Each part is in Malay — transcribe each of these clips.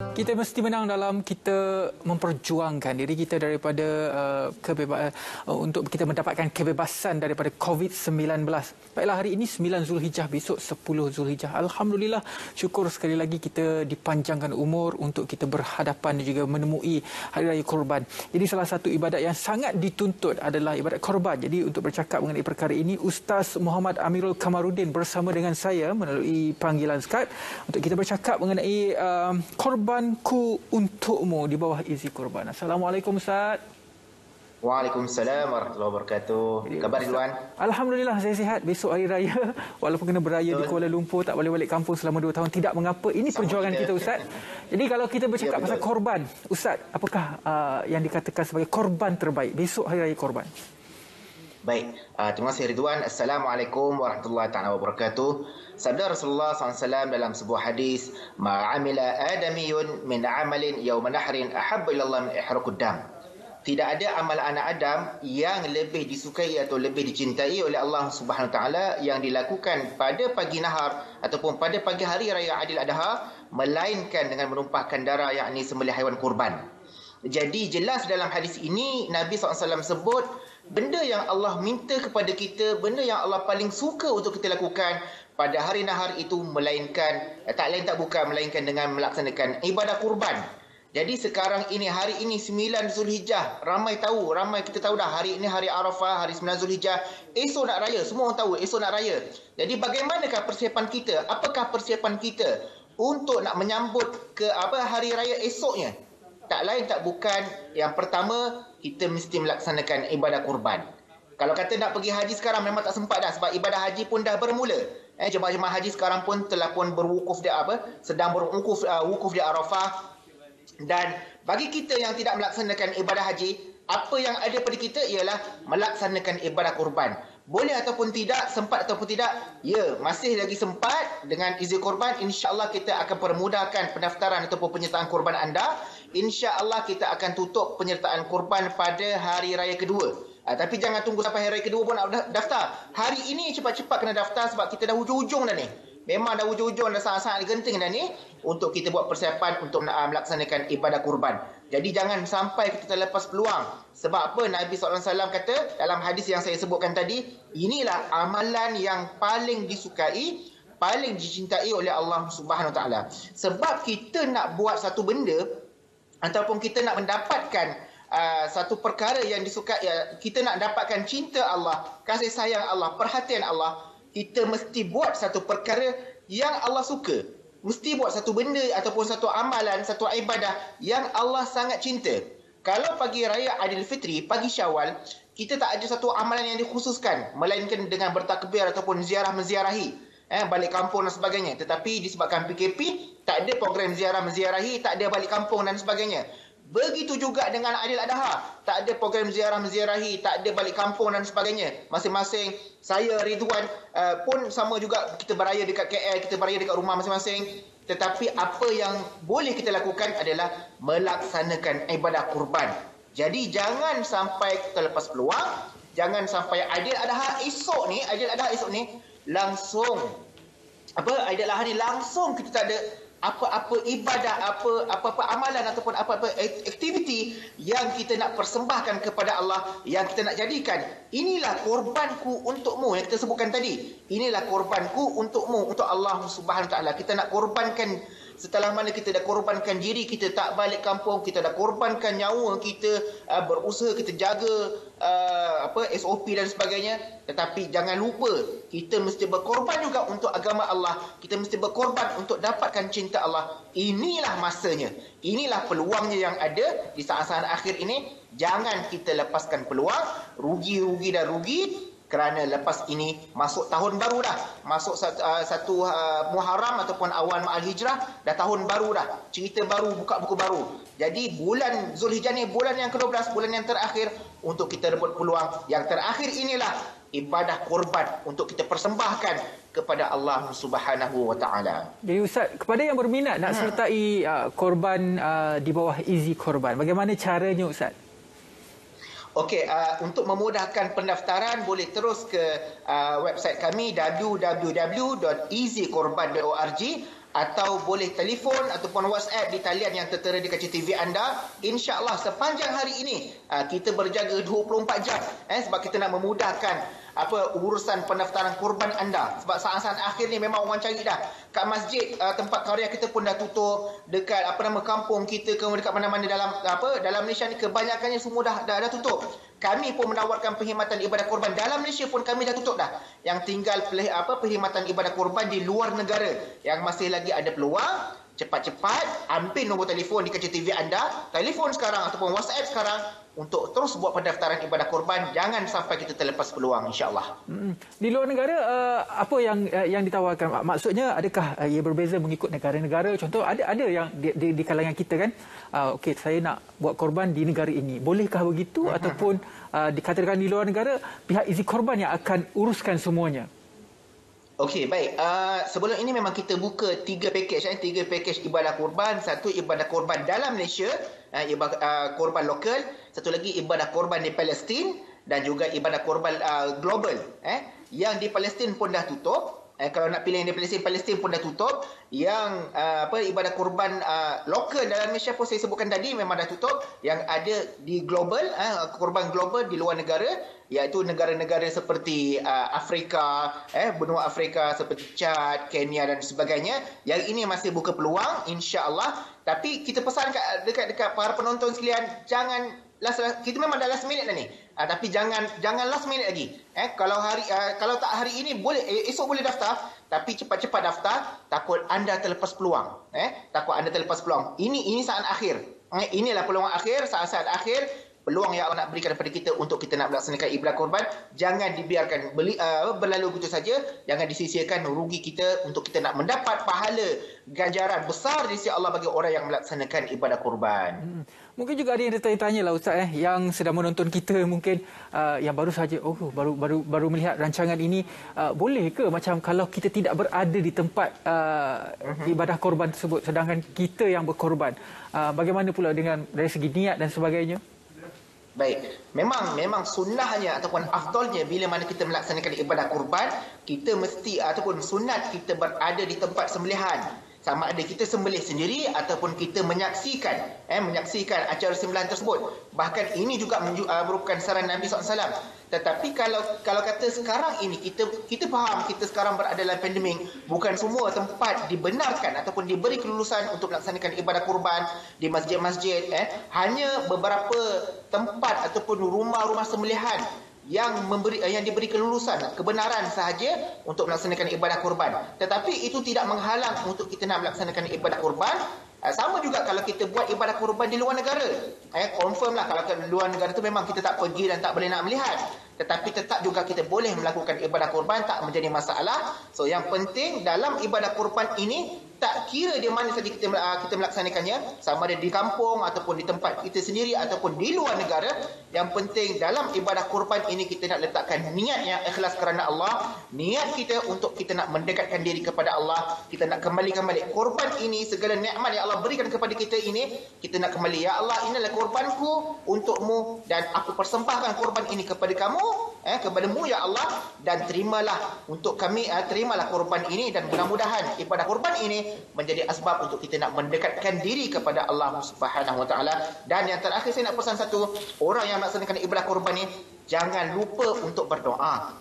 Kita mesti menang dalam kita memperjuangkan diri kita daripada untuk kita mendapatkan kebebasan daripada COVID-19. Baiklah, hari ini 9 Zulhijjah, besok 10 Zulhijjah. Alhamdulillah, syukur sekali lagi kita dipanjangkan umur untuk kita berhadapan dan juga menemui Hari Raya Korban. Jadi salah satu ibadat yang sangat dituntut adalah ibadat korban. Jadi untuk bercakap mengenai perkara ini, Ustaz Muhammad Amirul Kamaruddin bersama dengan saya melalui panggilan Skype untuk kita bercakap mengenai korbanku untukmu di bawah izi korban. Assalamualaikum Ustaz. Waalaikumsalam warahmatullahi wabarakatuh. Khabar Ridwan? Alhamdulillah, saya sihat. Besok hari raya, walaupun kena beraya di Kuala Lumpur, tak boleh balik kampung selama 2 tahun. Tidak mengapa, ini perjuangan kita Ustaz. Jadi kalau kita bercakap pasal korban, Ustaz, apakah yang dikatakan sebagai korban terbaik besok hari raya korban? Baik, terima kasih Ridwan. Assalamualaikum warahmatullahi wabarakatuh. Sabda Rasulullah SAW dalam sebuah hadis, ma'amila adamiyun min amalin yawma nahrin ahabba ilallah min ihraqud dam. Tidak ada amal anak Adam yang lebih disukai atau lebih dicintai oleh Allah Subhanahu Wa Taala yang dilakukan pada pagi nahar ataupun pada pagi hari raya Aidil Adha, melainkan dengan menumpahkan darah, yakni sembelih haiwan kurban. Jadi jelas dalam hadis ini Nabi SAW sebut benda yang Allah minta kepada kita, benda yang Allah paling suka untuk kita lakukan pada hari nahar itu, melainkan tak lain tak bukan melainkan dengan melaksanakan ibadah kurban. Jadi sekarang ini, hari ini 9 Zulhijjah, ramai kita tahu dah hari ini hari Arafah, hari 9 Zulhijjah, esok nak raya, semua orang tahu esok nak raya. Jadi bagaimanakah persiapan kita? Apakah persiapan kita untuk nak menyambut ke hari raya esoknya? Tak lain tak bukan, yang pertama kita mesti melaksanakan ibadah kurban. Kalau kata nak pergi haji sekarang memang tak sempat dah, sebab ibadah haji pun dah bermula. Jemaah-jemaah haji sekarang pun telah pun berwukuf sedang berwukuf di Arafah. Dan bagi kita yang tidak melaksanakan ibadah haji, apa yang ada pada kita ialah melaksanakan ibadah kurban. Boleh ataupun tidak, sempat ataupun tidak, ya, masih lagi sempat. Dengan izin kurban, insya-Allah kita akan permudahkan pendaftaran ataupun penyertaan kurban anda. Insya-Allah kita akan tutup penyertaan kurban pada hari raya kedua. Tapi jangan tunggu sampai hari raya kedua pun nak daftar. Hari ini cepat-cepat kena daftar sebab kita dah hujung-hujung dah ni. Memang dah hujung-hujung, dah sangat-sangat genting dah ni untuk kita buat persiapan untuk melaksanakan ibadah kurban. Jadi jangan sampai kita terlepas peluang. Sebab apa? Nabi SAW kata dalam hadis yang saya sebutkan tadi, inilah amalan yang paling disukai, paling dicintai oleh Allah Subhanahu Wa Taala. Sebab kita nak buat satu benda ataupun kita nak mendapatkan satu perkara yang disukai, kita nak dapatkan cinta Allah, kasih sayang Allah, perhatian Allah, kita mesti buat satu perkara yang Allah suka. Mesti buat satu benda ataupun satu amalan, satu ibadah yang Allah sangat cinta. Kalau pagi raya Aidilfitri, pagi Syawal, kita tak ada satu amalan yang dikhususkan, melainkan dengan bertakbir ataupun ziarah menziarahi, balik kampung dan sebagainya. Tetapi disebabkan PKP, tak ada program ziarah menziarahi, tak ada balik kampung dan sebagainya. Begitu juga dengan Aidil Adha, tak ada program ziarah menziarahi, tak ada balik kampung dan sebagainya. Masing-masing, saya Ridwan pun sama juga, kita beraya dekat KL, kita beraya dekat rumah masing-masing. Tetapi apa yang boleh kita lakukan adalah melaksanakan ibadah kurban. Jadi jangan sampai terlepas peluang, jangan sampai Aidil Adha esok ni langsung Aidil Adha ni langsung kita tak ada apa-apa ibadah, apa-apa amalan ataupun apa-apa aktiviti yang kita nak persembahkan kepada Allah, yang kita nak jadikan. Inilah korbanku untukmu yang kita sebutkan tadi. Inilah korbanku untukmu, untuk Allah Subhanahu Wa Taala. Kita nak korbankan, setelah mana kita dah korbankan diri kita tak balik kampung, kita dah korbankan nyawa kita, berusaha kita jaga SOP dan sebagainya. Tetapi jangan lupa, kita mesti berkorban juga untuk agama Allah. Kita mesti berkorban untuk dapatkan cinta Allah. Inilah masanya, inilah peluangnya yang ada di saat-saat akhir ini. Jangan kita lepaskan peluang. Rugi dan rugi. Kerana lepas ini masuk tahun baru dah. Masuk satu Muharram ataupun awal Ma'al Hijrah, dah tahun baru dah. Cerita baru, buka buku baru. Jadi bulan Zulhijjah ni bulan yang ke-12, bulan yang terakhir untuk kita rebut peluang. Yang terakhir inilah ibadah korban untuk kita persembahkan kepada Allah Subhanahu Wa Taala. Jadi Ustaz, kepada yang berminat nak sertai korban di bawah izi korban, bagaimana caranya Ustaz? Okey, untuk memudahkan pendaftaran boleh terus ke website kami www.easykorban.org atau boleh telefon ataupun WhatsApp di talian yang tertera di kaca TV anda. InsyaAllah sepanjang hari ini kita berjaga 24 jam sebab kita nak memudahkan urusan pendaftaran kurban anda. Sebab saat-saat akhir ni memang orang cari dah. Kat masjid tempat karya kita pun dah tutup, dekat kampung kita ke dekat mana-mana dalam Malaysia ni kebanyakannya semua dah tutup. Kami pun menawarkan perkhidmatan ibadah korban dalam Malaysia pun kami dah tutup dah. Yang tinggal perkhidmatan ibadah korban di luar negara yang masih lagi ada peluang. Cepat-cepat ambil nombor telefon di kaca TV anda, telefon sekarang ataupun WhatsApp sekarang untuk terus buat pendaftaran ibadah korban. Jangan sampai kita terlepas peluang, insya-Allah. Di luar negara apa yang ditawarkan? Maksudnya adakah ia berbeza mengikut negara-negara? Contoh ada yang di kalangan kita kan, okey saya nak buat korban di negara ini. Bolehkah begitu ataupun dikatakan di luar negara pihak izi korban yang akan uruskan semuanya? Okey, baik. Sebelum ini memang kita buka 3 pakej ibadah korban. Satu ibadah korban dalam Malaysia, korban lokal. Satu lagi ibadah korban di Palestin dan juga ibadah korban global. Yang di Palestin pun dah tutup. Kalau nak pilih yang di Palestin pun dah tutup. Yang ibadah korban lokal dalam Malaysia pun saya sebutkan tadi memang dah tutup. Yang ada di global, korban global di luar negara, iaitu negara-negara seperti Afrika, benua Afrika seperti Chad, Kenya dan sebagainya. Yang ini masih buka peluang, insya-Allah. Tapi kita pesan dekat para penonton sekalian, jangan kita memang dah last minute dah ni. Tapi jangan last minute lagi. Kalau tak hari ini boleh, esok boleh daftar, tapi cepat-cepat daftar, takut anda terlepas peluang. Takut anda terlepas peluang. Ini saat akhir. Inilah peluang akhir, saat-saat akhir. Peluang yang Allah nak berikan kepada kita untuk kita nak melaksanakan ibadah korban. Jangan dibiarkan berlalu begitu saja. Jangan disisihkan rugi kita untuk kita nak mendapat pahala ganjaran besar di sisi Allah bagi orang yang melaksanakan ibadah korban. Mungkin juga ada yang bertanya-tanya lah Ustaz, yang sedang menonton kita mungkin yang baru saja baru melihat rancangan ini, boleh ke macam kalau kita tidak berada di tempat ibadah korban tersebut sedangkan kita yang berkorban, bagaimana pula dengan dari segi niat dan sebagainya? Baik, memang sunnahnya ataupun afdalnya bila mana kita melaksanakan ibadah kurban, kita mesti ataupun sunat kita berada di tempat sembelihan. Sama ada kita sembelih sendiri ataupun kita menyaksikan acara sembelihan tersebut. Bahkan ini juga merupakan saran Nabi SAW. Tetapi kalau kata sekarang ini kita faham kita sekarang berada dalam pandemik, bukan semua tempat dibenarkan ataupun diberi kelulusan untuk melaksanakan ibadah kurban di masjid-masjid. Hanya beberapa tempat ataupun rumah-rumah sembelihan yang diberi kelulusan kebenaran sahaja untuk melaksanakan ibadah kurban. Tetapi itu tidak menghalang untuk kita nak melaksanakan ibadah kurban. Sama juga kalau kita buat ibadah kurban di luar negara. Confirm lah kalau di luar negara tu memang kita tak pergi dan tak boleh nak melihat. Tetapi tetap juga kita boleh melakukan ibadah kurban, tak menjadi masalah. So yang penting dalam ibadah kurban ini, tak kira di mana saja kita melaksanakannya, sama ada di kampung ataupun di tempat kita sendiri ataupun di luar negara, yang penting dalam ibadah kurban ini kita nak letakkan niat yang ikhlas kerana Allah, niat kita untuk kita nak mendekatkan diri kepada Allah, kita nak kembalikan balik kurban ini, segala nikmat yang Allah berikan kepada kita ini, kita nak kembali, ya Allah, inilah kurbanku untukmu dan aku persembahkan kurban ini kepada kamu, kepadamu ya Allah, dan terimalah untuk kami, terimalah kurban ini, dan mudah-mudahan ibadah kurban ini menjadi asbab untuk kita nak mendekatkan diri kepada Allah Subhanahu Wa Taala. Dan yang terakhir saya nak pesan satu, orang yang melaksanakan ibadah kurban ini jangan lupa untuk berdoa.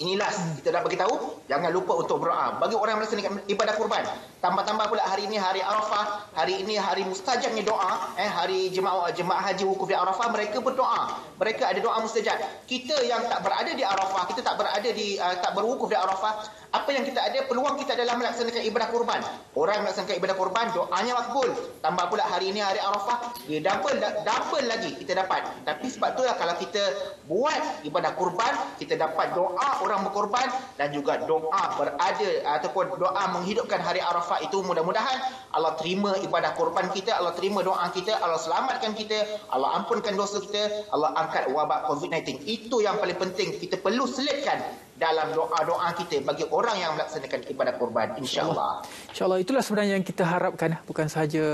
Inilah kita nak bagi tahu, jangan lupa untuk berdoa bagi orang yang melaksanakan ibadah kurban. Tambah-tambah pula hari ini hari Arafah, hari ini hari mustajabnya doa, hari jemaah haji wukuf di Arafah, mereka berdoa. Mereka ada doa mustajab. Kita yang tak berada di Arafah, kita tak berada di tak berwukuf di Arafah, apa yang kita ada, peluang kita adalah melaksanakan ibadah kurban. Orang yang melaksanakan ibadah kurban, doanya makbul. Tambah pula hari ini hari Arafah, dia double lagi kita dapat. Tapi sebab itulah kalau kita buat ibadah kurban, kita dapat doa orang berkorban dan juga doa berada ataupun doa menghidupkan hari Arafah itu. Mudah-mudahan Allah terima ibadah korban kita, Allah terima doa kita, Allah selamatkan kita, Allah ampunkan dosa kita, Allah angkat wabak COVID-19. Itu yang paling penting kita perlu selitkan dalam doa-doa kita bagi orang yang melaksanakan ibadah korban, insya-Allah. Insya-Allah itulah sebenarnya yang kita harapkan, bukan sahaja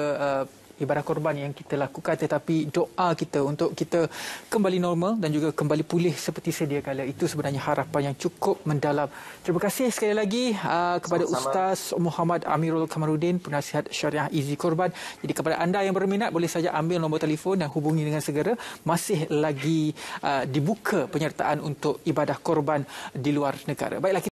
ibadah korban yang kita lakukan, tetapi doa kita untuk kita kembali normal dan juga kembali pulih seperti sedia kala, itu sebenarnya harapan yang cukup mendalam. Terima kasih sekali lagi kepada Ustaz Muhammad Amirul Kamarudin, penasihat syariah Izi Korban. Jadi kepada anda yang berminat, boleh saja ambil nombor telefon dan hubungi dengan segera. Masih lagi dibuka penyertaan untuk ibadah korban di luar negara. Baiklah.